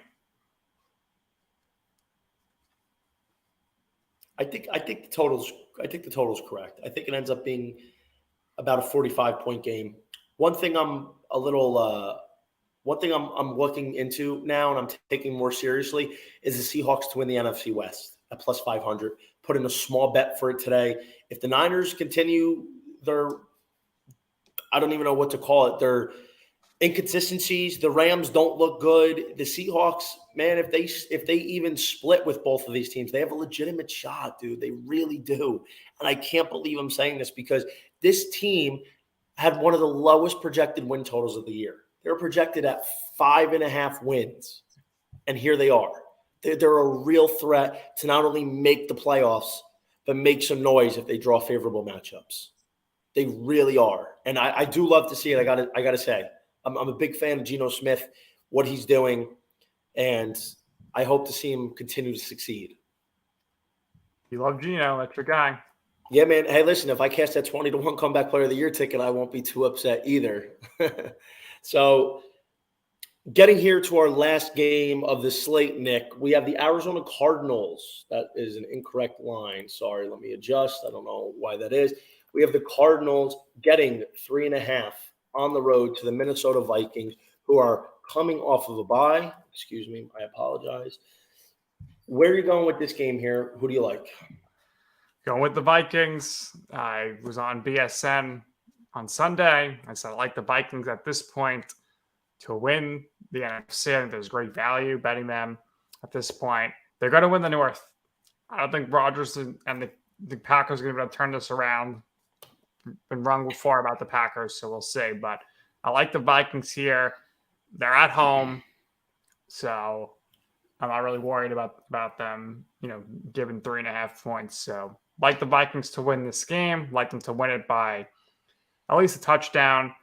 I think the total's correct. I think it ends up being about a 45-point game. One thing I'm looking into now, and I'm taking more seriously, is the Seahawks to win the NFC West at plus 500. Put in a small bet for it today. If the Niners continue their, I don't even know what to call it, their inconsistencies, the Rams don't look good. The Seahawks, man, if they even split with both of these teams, they have a legitimate shot, dude. They really do. And I can't believe I'm saying this because this team had one of the lowest projected win totals of the year. They were projected at 5.5 wins. And here they are. They're a real threat to not only make the playoffs, but make some noise if they draw favorable matchups. They really are. And I do love to see it. I gotta say, I'm a big fan of Geno Smith, what he's doing, and I hope to see him continue to succeed. You love Geno. That's your guy. Yeah, man. Hey, listen, if I cash that 20-1 comeback player of the year ticket, I won't be too upset either. So getting here to our last game of the slate, Nick, we have the Arizona Cardinals. That is an incorrect line. Sorry, let me adjust. I don't know why that is. We have the Cardinals getting 3.5 on the road to the Minnesota Vikings, who are coming off of a bye. Excuse me. I apologize. Where are you going with this game here? Who do you like? Going with the Vikings. I was on BSN on Sunday. I said I like the Vikings at this point to win the NFC. I think there's great value betting them at this point. They're going to win the North. I don't think Rodgers and the Packers are going to be able to turn this around. Been wrong before about the Packers, so we'll see. But I like the Vikings here. They're at home, so I'm not really worried about them, giving 3.5 points. So like the Vikings to win this game, like them to win it by at least a touchdown.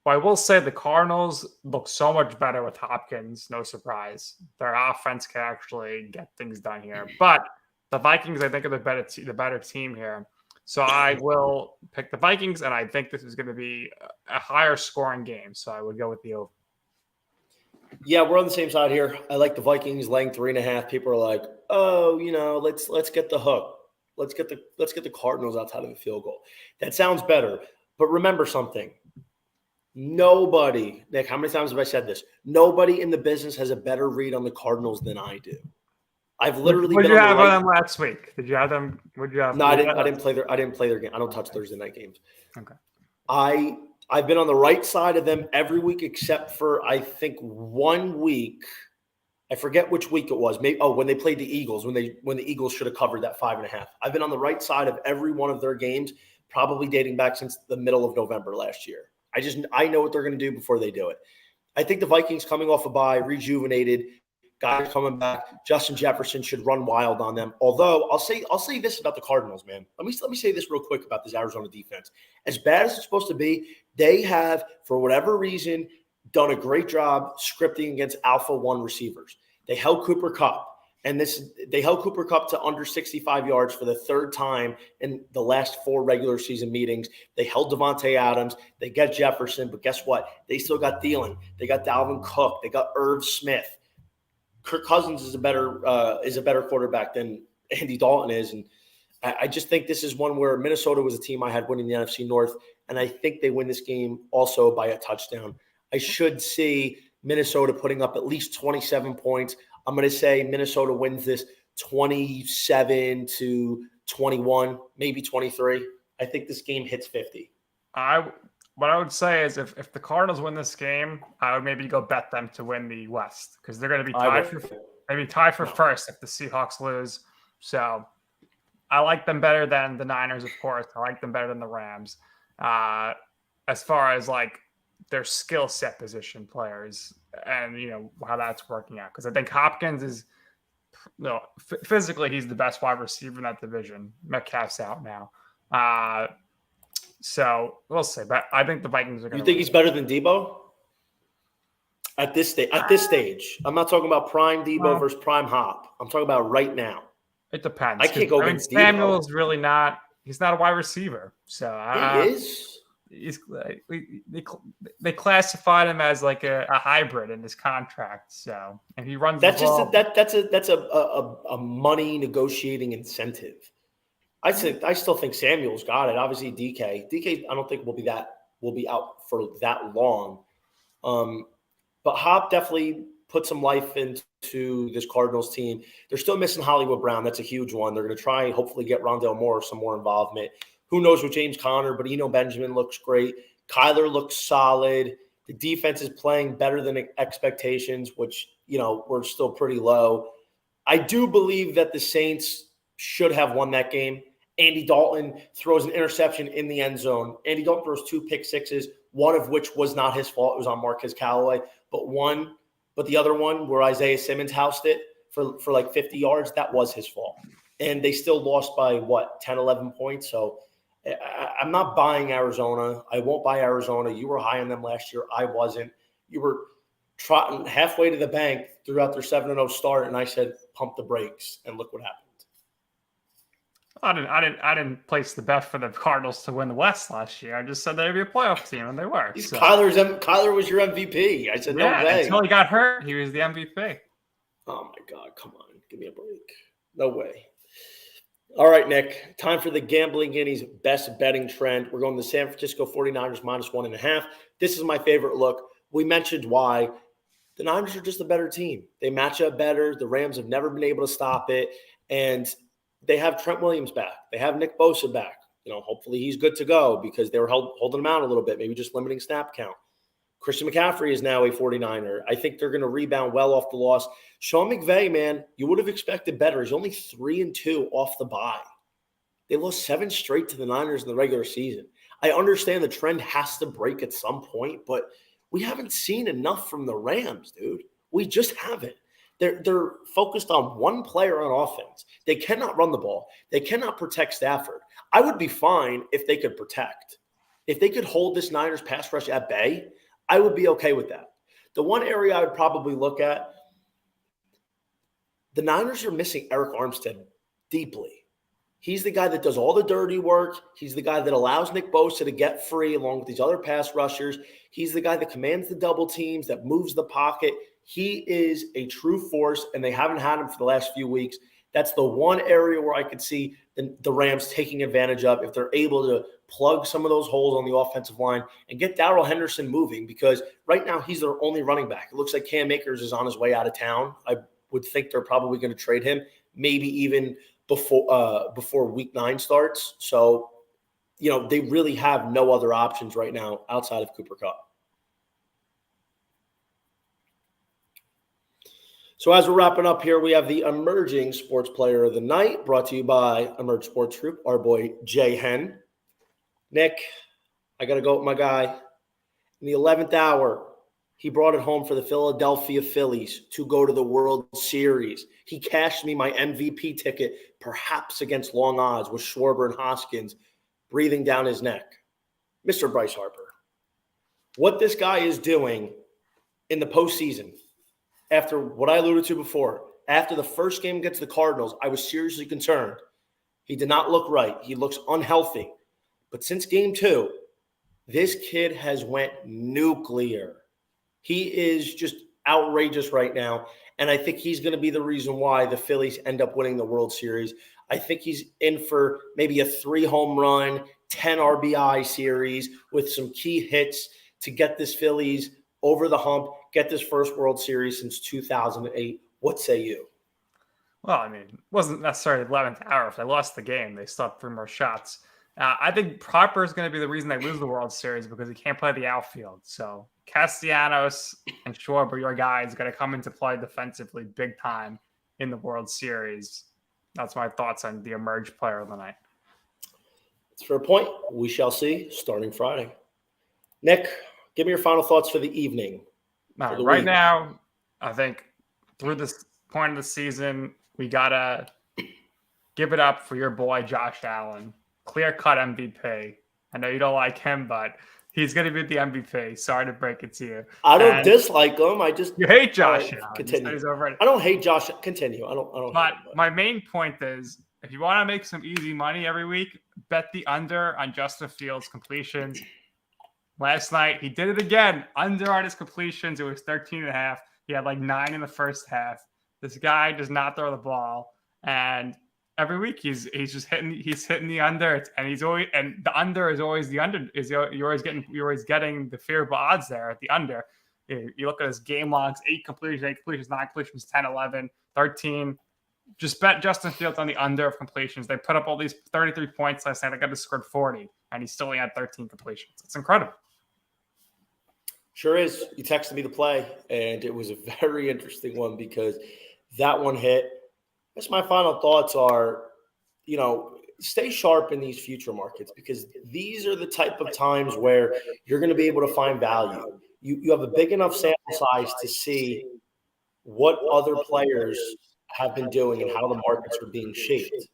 But I will say the Cardinals look so much better with Hopkins. No surprise. Their offense can actually get things done here. But the Vikings, I think, are the better team here. So I will pick the Vikings, and I think this is going to be a higher scoring game. So I would go with the over. Yeah, we're on the same side here. I like the Vikings laying 3.5. People are like, oh, let's get the hook. Let's get the Cardinals outside of the field goal. That sounds better. But remember something. Nobody, Nick, how many times have I said this? Nobody in the business has a better read on the Cardinals than I do. I've literally been. What did you have on them last week? Did you have them? What did you have? No, I didn't play their game. I don't touch Thursday night games. Okay. I've been on the right side of them every week except for I think 1 week. I forget which week it was. Maybe when they played the Eagles, when the Eagles should have covered that 5.5. I've been on the right side of every one of their games, probably dating back since the middle of November last year. I know what they're going to do before they do it. I think the Vikings coming off a bye, rejuvenated, guys coming back. Justin Jefferson should run wild on them. Although I'll say this about the Cardinals, man. Let me say this real quick about this Arizona defense. As bad as it's supposed to be, they have, for whatever reason, done a great job scripting against Alpha 1 receivers. They held Cooper Kupp. And they held Cooper Kupp to under 65 yards for the third time in the last 4 regular season meetings. They held Devontae Adams. They got Jefferson. But guess what? They still got Thielen. They got Dalvin Cook. They got Irv Smith. Kirk Cousins is a better quarterback than Andy Dalton is. And I just think this is one where Minnesota was a team I had winning the NFC North. And I think they win this game also by a touchdown. I should see Minnesota putting up at least 27 points. I'm going to say Minnesota wins this 27-21, maybe 23. I think this game hits 50. What I would say is if the Cardinals win this game, I would maybe go bet them to win the West because they're going to be tied for first if the Seahawks lose. So I like them better than the Niners, of course. I like them better than the Rams. As far as like their skill set position players and how that's working out, because I think Hopkins is physically he's the best wide receiver in that division. Metcalf's out now, so we'll see. But I think the Vikings are going to. You think he's better than Debo at this stage? At this stage, I'm not talking about prime Debo versus prime Hop. I'm talking about right now. It depends. I can't go against Debo. Samuel's really not. He's not a wide receiver, so he is. They classified him as like a hybrid in his contract. So, and he runs. That's that's a money negotiating incentive. I still think Samuel's got it. Obviously, DK, I don't think will be out for that long. But Hop definitely put some life into this Cardinals team. They're still missing Hollywood Brown. That's a huge one. They're going to try and hopefully get Rondale Moore some more involvement. Who knows with James Conner, but Benjamin looks great. Kyler looks solid. The defense is playing better than expectations, which, were still pretty low. I do believe that the Saints should have won that game. Andy Dalton throws an interception in the end zone. Andy Dalton throws 2 pick sixes, one of which was not his fault. It was on Marquez Callaway. But the other one where Isaiah Simmons housed it for like 50 yards, that was his fault. And they still lost by, 10, 11 points. So I'm not buying Arizona. I won't buy Arizona. You were high on them last year. I wasn't. You were trotting halfway to the bank throughout their 7-0 start, and I said, pump the brakes, and look what happened. I didn't place the bet for the Cardinals to win the West last year. I just said they'd be a playoff team, and they were. So. Kyler was your MVP. I said, no way. Until he got hurt, he was the MVP. Oh, my God. Come on. Give me a break. No way. All right, Nick, time for the Gambling Guinea's best betting trend. We're going to San Francisco 49ers -1.5. This is my favorite look. We mentioned why. The Niners are just a better team. They match up better. The Rams have never been able to stop it. And they have Trent Williams back. They have Nick Bosa back. Hopefully he's good to go because they were holding him out a little bit, maybe just limiting snap count. Christian McCaffrey is now a 49er. I think they're going to rebound well off the loss. Sean McVay, man, you would have expected better. He's only 3-2 off the bye. They lost 7 straight to the Niners in the regular season. I understand the trend has to break at some point, but we haven't seen enough from the Rams, dude. We just haven't. They're focused on one player on offense. They cannot run the ball. They cannot protect Stafford. I would be fine if they could protect. If they could hold this Niners pass rush at bay, I would be okay with that. The one area I would probably look at, the Niners are missing Eric Armstead deeply. He's the guy that does all the dirty work. He's the guy that allows Nick Bosa to get free along with these other pass rushers. He's the guy that commands the double teams, that moves the pocket. He is a true force, and they haven't had him for the last few weeks. That's the one area where I could see the Rams taking advantage of if they're able to plug some of those holes on the offensive line and get Darrell Henderson moving, because right now he's their only running back. It looks like Cam Akers is on his way out of town. I would think they're probably going to trade him, maybe even before week 9 starts. So, they really have no other options right now outside of Cooper Kupp. So as we're wrapping up here, we have the Emerging Sports Player of the Night, brought to you by Emerge Sports Group, our boy Jay Hen. Nick, I got to go with my guy. In the 11th hour, he brought it home for the Philadelphia Phillies to go to the World Series. He cashed me my MVP ticket, perhaps against long odds, with Schwarber and Hoskins breathing down his neck. Mr. Bryce Harper. What this guy is doing in the postseason after what I alluded to before, after the first game against the Cardinals, I was seriously concerned. He did not look right. He looks unhealthy. But since game 2, this kid has went nuclear. He is just outrageous right now. And I think he's going to be the reason why the Phillies end up winning the World Series. I think he's in for maybe a 3-home run, 10 RBI series with some key hits to get this Phillies over the hump, get this first World Series since 2008. What say you? Well, I mean, it wasn't necessarily the 11th hour. If they lost the game, they still have 3 more shots. I think Harper is going to be the reason they lose the World Series because he can't play the outfield. So Castellanos and Schwarber, your guys, going to come into play defensively big time in the World Series. That's my thoughts on the emerged player of the night. It's a fair point. We shall see starting Friday. Nick, give me your final thoughts for the evening. Right now, I think through this point of the season, we got to give it up for your boy, Josh Allen. Clear-cut MVP. I know you don't like him, but he's going to be the MVP. Sorry to break it to you. I don't dislike him. You hate Josh Allen. Continue. I don't hate Josh. Continue. I don't. But my main point is, if you want to make some easy money every week, bet the under on Justin Fields' completions. Last night, he did it again. Under on his completions. It was 13.5. He had like 9 in the first half. This guy does not throw the ball. And every week he's just hitting the under, and the under is always the under. You're always getting the favorable odds there at the under. You look at his game logs: 8 completions, 9 completions, 10, 11, 13. Just bet Justin Fields on the under of completions. They put up all these 33 points last night. I got to scored 40, and he still only had 13 completions. It's incredible. Sure is. You texted me the play, and it was a very interesting one because that one hit. That's my final thoughts are, stay sharp in these future markets because these are the type of times where you're going to be able to find value. You have a big enough sample size to see what other players have been doing and how the markets are being shaped.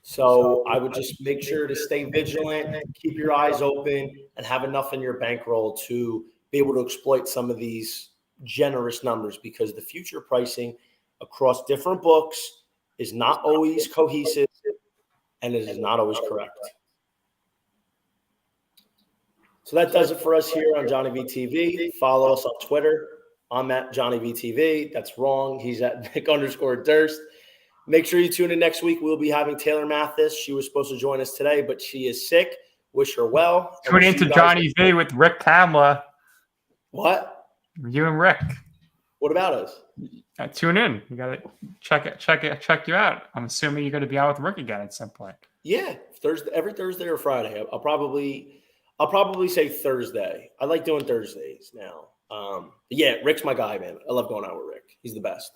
So I would just make sure to stay vigilant, keep your eyes open, and have enough in your bankroll to be able to exploit some of these generous numbers because the future pricing across different books is not always cohesive and it is not always correct. So that does it for us here on JohnnyVTV. Follow us on Twitter. I'm at JohnnyVTV. That's wrong. He's at Nick_Durst. Make sure you tune in next week. We'll be having Taylor Mathis. She was supposed to join us today, but she is sick. Wish her well. Tune into Johnny V with Rick Kamla. What? You and Rick. What about us? Tune in. You got to check you out. I'm assuming you're going to be out with Rick again at some point. Yeah, every Thursday or Friday. I'll probably say Thursday. I like doing Thursdays now. Yeah, Rick's my guy, man. I love going out with Rick. He's the best.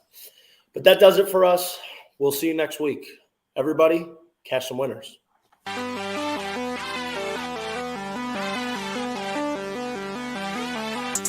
But that does it for us. We'll see you next week. Everybody, catch some winners.